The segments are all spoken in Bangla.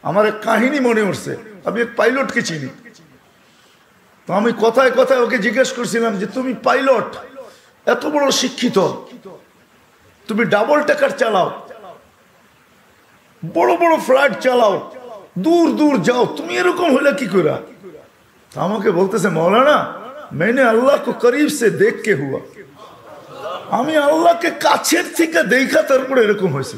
আমার এক কাহিনী মনে উঠছে, আমি এক পাইলটকে চিনি। তো আমি কথায় কথায় ওকে জিজ্ঞেস করছিলাম যে তুমি পাইলট, এত বড় শিক্ষিত, তুমি ডাবল টেকার চালাও, বড় বড় ফ্লাইট চালাও, দূর দূর যাও, তুমি এরকম হলে কি করে? আমাকে বলতেছে মৌলানা मैंने अल्लाह को करीब से देख के हुआ, আমি আল্লাহকে কাছের থেকে দেখা তারপরে এরকম হয়েছে।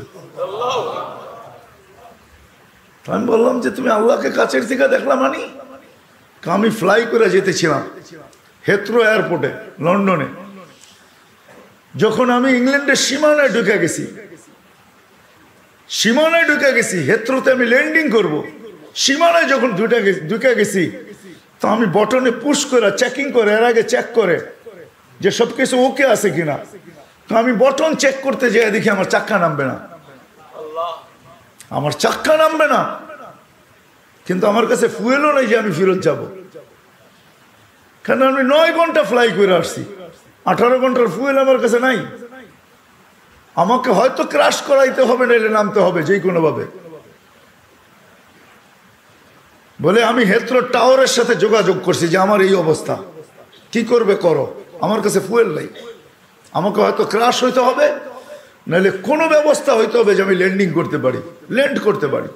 আমি বললাম যে তুমি আল্লাহকে কাছের থেকে দেখলাম? মানি আমি ফ্লাই করে যেতেছিলাম হেথ্রো এয়ারপোর্টে লন্ডনে। যখন আমি ইংল্যান্ডের সীমানায় ঢুকে গেছি, হেথ্রোতে আমি ল্যান্ডিং করব, সীমানায় যখন ঢুকে গেছি, তো আমি বটনে পুশ করে চেকিং করে, এর আগে চেক করে যে সব কিছু ওকে আছে কিনা। তো আমি বটন চেক করতে যেয়ে দেখি আমার চাক্কা নামবে না, কিন্তু আমার কাছে ফুয়েলও নেই যে আমি ফেরত যাব, কারণ আমি 9 ঘন্টা ফ্লাই করে আসছি, 18 ঘন্টার ফুয়েল আমার কাছে নাই। আমাকে হয়তো ক্রাশ করাইতে হবে, নাইলে নামতে হবে যে কোনো ভাবে। বলে আমি হেথ্রো টাওয়ারের সাথে যোগাযোগ করছি যে আমার এই অবস্থা, কি করবে করো, আমার কাছে ফুয়েল নাই, আমাকে হয়তো ক্রাশ হইতে হবে, নাহলে কোনো ব্যবস্থা হইতে হবে যে আমি ল্যান্ড করতে পারি।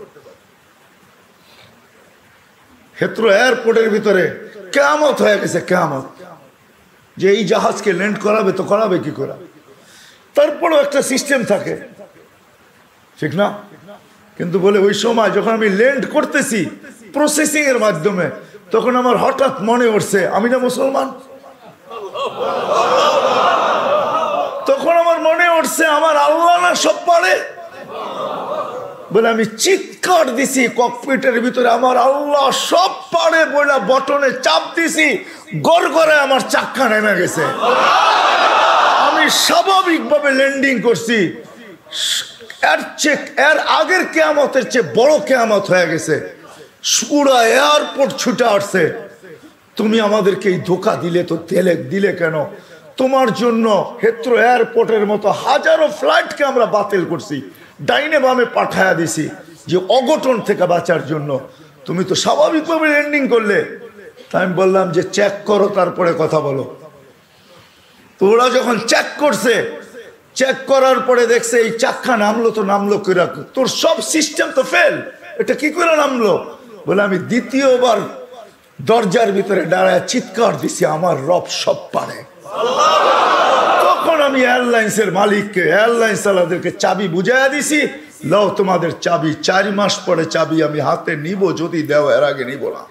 হেথ্রো এয়ারপোর্টের ভিতরে কিয়ামত হয়ে গেছে, কিয়ামত, যে এই জাহাজকে ল্যান্ড করাবে তো করাবে কি করে। তারপরেও একটা সিস্টেম থাকে, ঠিক না? কিন্তু বলে ওই সময় যখন আমি ল্যান্ড করতেছি প্রসেসিং এর মাধ্যমে, তখন আমার হঠাৎ মনে উঠছে আমি না মুসলমান। তখন আমার মনে উঠছে আমার আল্লাহ না সব পারে। বলে আমি চিৎকার দিছি ককপিটের ভিতরে, আমার আল্লাহ সব পারে বলে বটনে চাপ দিছি, গড়গড়ে আমার চাক্কা নেমে গেছে। আমি স্বাভাবিকভাবে ল্যান্ডিং করছি, এর আগের কিয়ামতের চেয়ে বড় কিয়ামত হয়ে গেছে। পুরা এয়ারপোর্ট ছুটে আসছে, তুমি আমাদেরকে এই ধোকা দিলে তো দিলে কেন? তোমার জন্য হেথ্রো এয়ারপোর্টের মতো হাজারো ফ্লাইটকে আমরা বাতিল করছি, ডাইনে বামে পাঠায়া দিছি যে অঘটন থেকে বাঁচার জন্য। তুমি তো স্বাভাবিকভাবে ল্যান্ডিং করলে। তাই আমি বললাম যে চেক করো, তারপরে কথা বলো। তো ওরা যখন চেক করছে, চেক করার পরে দেখছে এই চাক্কা নামলো, তো নামলো করে, তোর সব সিস্টেম তো ফেল, এটা কি করে নামলো? বলে আমি দ্বিতীয়বার দরজার ভিতরে দাঁড়ায় চিৎকার দিছি আমার রব সব পারে। তখন আমি এয়ারলাইন্সের মালিককে, এয়ারলাইন্স চালাদেরকে চাবি বুঝাইয়া দিছি, লও তোমাদের চাবি, 4 মাস পরে চাবি আমি হাতে নিব, যদি দেও, এর আগে নিব না।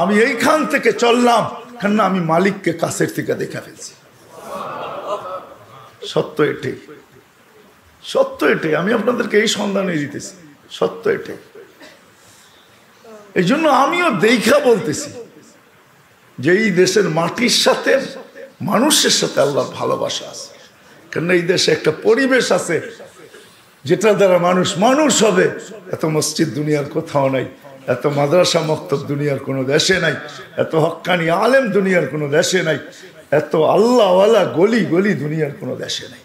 আমি এইখান থেকে চললাম, কেননা আমি মালিককে কাছের থেকে দেখা ফেলছি। সত্য এটাই, আমি আপনাদেরকে এই সন্ধানে দিতেছি, সত্য এটাই। এই জন্য আমিও দেখা বলতেছি যে এই দেশের মাটির সাথে, মানুষের সাথে আল্লাহর ভালোবাসা আছে। কেননা এই দেশে একটা পরিবেশ আছে যেটা দ্বারা মানুষ হবে। এত মসজিদ দুনিয়ার কোথাও নাই, এত মাদ্রাসা মক্তব দুনিয়ার কোনো দেশে নাই, এত হক্কানি আলেম দুনিয়ার কোনো দেশে নাই, এত আল্লাহওয়ালা গলি গলি দুনিয়ার কোনো দেশে নাই।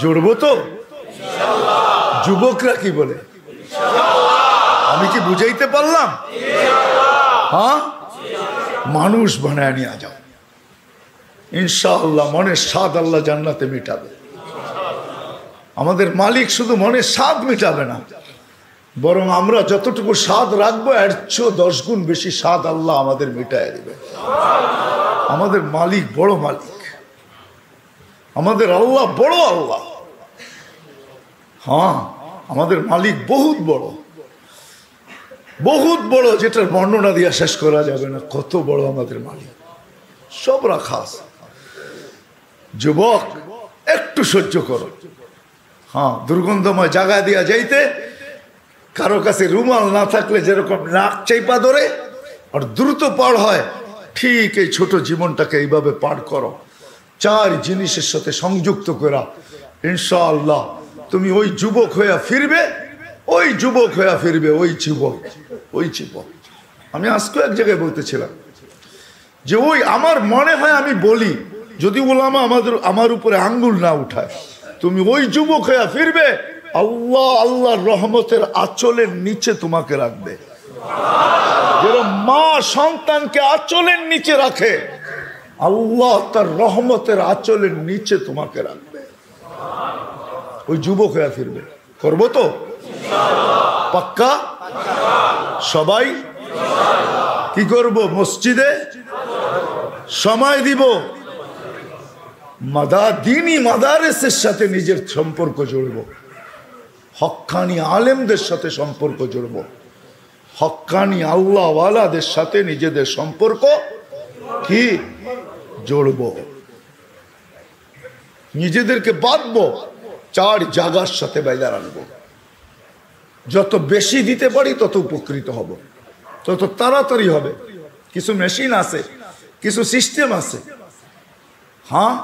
জুড়বো তো? যুবকরা কি বলে? আমি কি বুঝাইতে পারলাম? হ্যাঁ, মানুষ বানায় নিয়ে যাও ইনশাআল্লাহ। মনের স্বাদ আল্লাহ জান্নাতে মিটাবে। আমাদের মালিক শুধু মনের স্বাদ মিটাবে না, বরং আমরা যতটুকু স্বাদ রাখবো এর চেয়ে 10 গুণ বেশি স্বাদ আল্লাহ আমাদের মিটায় দেবে। আমাদের মালিক বড় মালিক, আমাদের আল্লাহ বড় আল্লাহ। হ্যাঁ, আমাদের মালিক বহুত বড়, যেটার বর্ণনা দিয়ে শেষ করা যাবে না। কত বড় আমাদের মালিক, সব রাখা আছে। যুবক একটু সহ্য করো। হ্যাঁ, দুর্গন্ধময় জায়গা দিয়া যাইতে কারো কাছে রুমাল না থাকলে যেরকম নাক চাইপা ধরে আর দ্রুত পার হয়, ঠিক এই ছোট জীবনটাকে এইভাবে পার করো, 4 জিনিসের সাথে সংযুক্ত করা। ইনশাআল্লাহ তুমি ওই যুবক হইয়া ফিরবে, ওই যুবক। আমি আজকে এক জায়গায় বলতেছিলাম যে ওই আমার মনে হয়, আমি বলি যদি ওলামা আমার উপরে আঙ্গুল না উঠায়, তুমি ওই যুবক হইয়া ফিরবে আল্লাহ আল্লাহর রহমতের আঁচলের নিচে তোমাকে রাখবে। যেরকম মা সন্তানকে আঁচলের নিচে রাখে, আল্লাহ তার রহমতের আঁচলের নিচে তোমাকে রাখবে। ওই যুবক হয়ে ফিরবে। করবো তো পাক্কা? সবাই কি করব? মসজিদে সময় দিব, দিনী মাদারেসের সাথে নিজের সম্পর্ক জুড়ব, হক্কানি আলেমদের সাথে সম্পর্ক জুড়ব, হক্কানি আল্লাহওয়ালাদের সাথে নিজেদের সম্পর্ক কি জুড়ব, নিজেদেরকে বাঁধবো, 4 জায়গার সাথে বাইদা রাখবো। যত বেশি দিতে পারি তত উপকৃত হব, তত তাড়াতাড়ি হবে। কিছু মেশিন আছে, কিছু সিস্টেম আছে, হ্যাঁ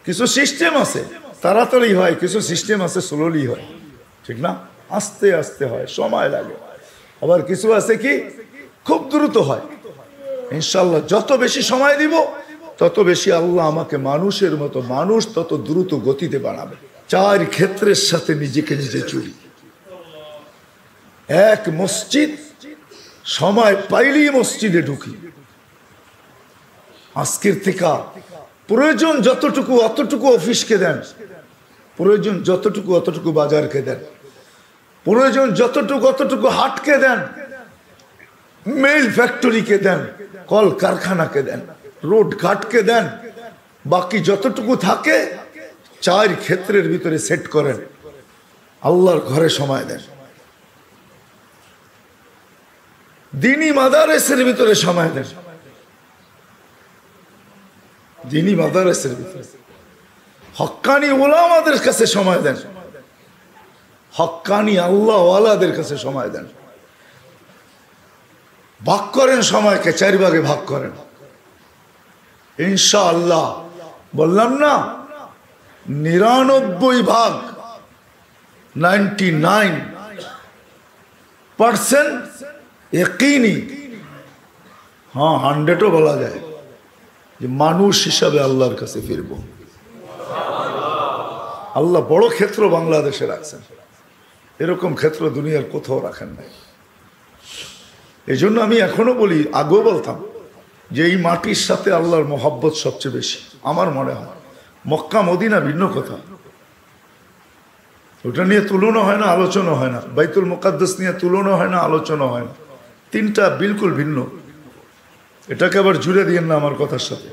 কিছু সিস্টেম আছে তাড়াতাড়ি হয়, কিছু সিস্টেম আছে স্লোলি হয়, ঠিক না? আস্তে আস্তে হয়, সময় লাগে। আবার কিছু আছে কি খুব দ্রুত হয়। ইনশাল্লাহ যত বেশি সময় দিব তত বেশি আল্লাহ আমাকে মানুষের মতো, মানুষ তত দ্রুত গতিতে বানাবে। 4 ক্ষেত্রের সাথে নিজেকে নিজে চুরি। 1 মসজিদ, সময় পাইলেই মসজিদে ঢুকি। আজকের থেকে প্রয়োজন যতটুকু অতটুকু অফিসকে দেন, প্রয়োজন যতটুকু অতটুকু বাজারকে দেন, প্রয়োজন যতটুকু অতটুকু হাটকে দেন, মেল ফ্যাক্টরিকে দেন, কল কারখানাকে দেন, রোড ঘাটকে দেন। বাকি যতটুকু থাকে 4 ক্ষেত্রের ভিতরে সেট করেন। আল্লাহর ঘরে সময় দেন, দিনী মাদারেসের ভিতরে সময় দেন, দিনী মাদারেসের ভিতরে হক্কানি ওলামাদের কাছে সময় দেন, হক্কানি আল্লাহওয়ালাদের কাছে সময় দেন। ভাগ করেন সময়কে, 4 ভাগে ভাগ করেন। ইনশাআল্লাহ বললাম না, 99 ভাগ 99% ইয়াকিনি, হ্যাঁ 100ও বলা যায় যে মানুষ হিসাবে আল্লাহর কাছে ফিরব। আল্লাহ বড় ক্ষেত্র বাংলাদেশে রাখছেন, এরকম ক্ষেত্র দুনিয়ার কোথাও রাখেন নাই। এই জন্য আমি এখনো বলি, আগেও বলতাম যে এই মাটির সাথে আল্লাহর মহব্বত সবচেয়ে বেশি আমার মনে হয়। মক্কা মদিনা ভিন্ন কথা, ওটা নিয়ে তুলনা হয় না, আলোচনা হয় না। বাইতুল মুকাদ্দাস নিয়ে তুলনা হয় না, আলোচনা হয় না। 3টা বিলকুল ভিন্ন। এটাকে আবার জুড়ে দিয়েন না আমার কথার সাথে।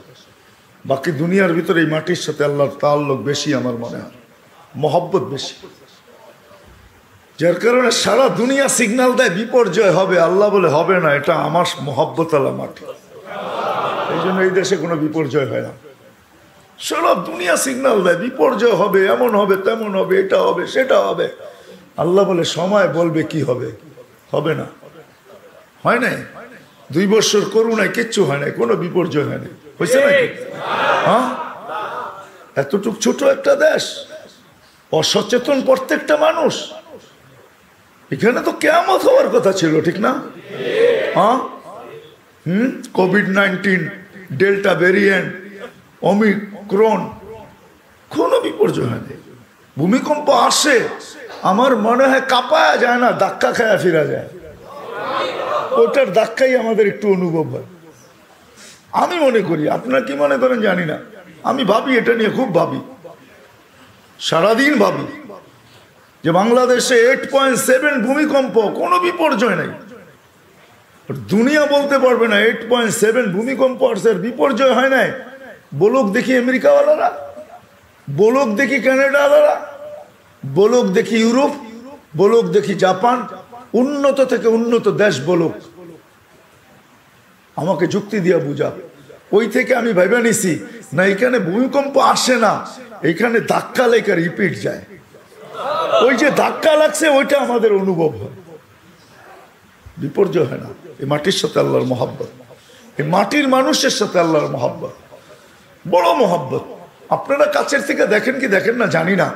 বাকি দুনিয়ার ভিতরে এই মাটির সাথে আল্লাহর তাআল্লুক বেশি আমার মনে হয়, মহব্বত বেশি। যার কারণে সারা দুনিয়া সিগন্যাল দেয় বিপর্যয় হবে, আল্লাহ বলে হবে না, এটা আমার মহব্বত আল্লাহ মাটি। এই জন্য এই দেশে কোনো বিপর্যয় হয় না। সারা দুনিয়া সিগন্যাল দেয় বিপর্যয় হবে, এমন হবে, তেমন হবে, এটা হবে, সেটা হবে। আল্লাহ বলে সময় বলবে কি হবে, হবে না। হয় নাই 2 বছর করুণায় কিচ্ছু হয় নাই, কোনো বিপর্যয় হয় নাই, হয়েছে নাকি? হ্যাঁ, এতটুক ছোট একটা দেশ, অসচেতন প্রত্যেকটা মানুষ। এখানে তো কিয়ামত হওয়ার কথা ছিল, ঠিক না? হ্যাঁ, কোভিড-19, ডেল্টা ভেরিয়েন্ট, ওমিক্রন, কোনো বিপর্যয় হয়নি। ভূমিকম্প আসে, আমার মনে হয় কাঁপায়া যায় না, ধাক্কা খায়া ফিরা যায়। ওটার ধাক্কাই আমাদের একটু অনুভব হয়, আমি মনে করি। আপনারা কি মনে করেন জানি না, আমি ভাবি, এটা নিয়ে খুব ভাবি, সারাদিন ভাবি যে বাংলাদেশে 8.7 ভূমিকম্প, কোনো বিপর্যয় নাই। দুনিয়া বলতে পারবে না 8.7 ভূমিকম্প আসছে, বিপর্যয় হয় নাই। বলুক দেখি আমেরিকাওয়ালারা, বলুক দেখি কানাডাওয়ালারা, বলুক দেখি ইউরোপ, বলুক দেখি জাপান, উন্নত থেকে উন্নত দেশ বলুক, আমাকে যুক্তি দিয়া বুঝা। ওই থেকে আমি ভাইবা নিছি না, এখানে ভূমিকম্প আসে না, এখানে ধাক্কা লেখা রিপিট যায়। ওই যে ধাক্কা লাগছে ওইটা আমাদের অনুভব হয়, বিপর্যয় হয় না। এই মাটির সাথে আল্লাহর মহব্বত, এই মাটির মানুষের সাথে আল্লাহর মহব্বত, বড় মহব্বত। আপনারা কাছের থেকে দেখেন কি দেখেন না জানি না,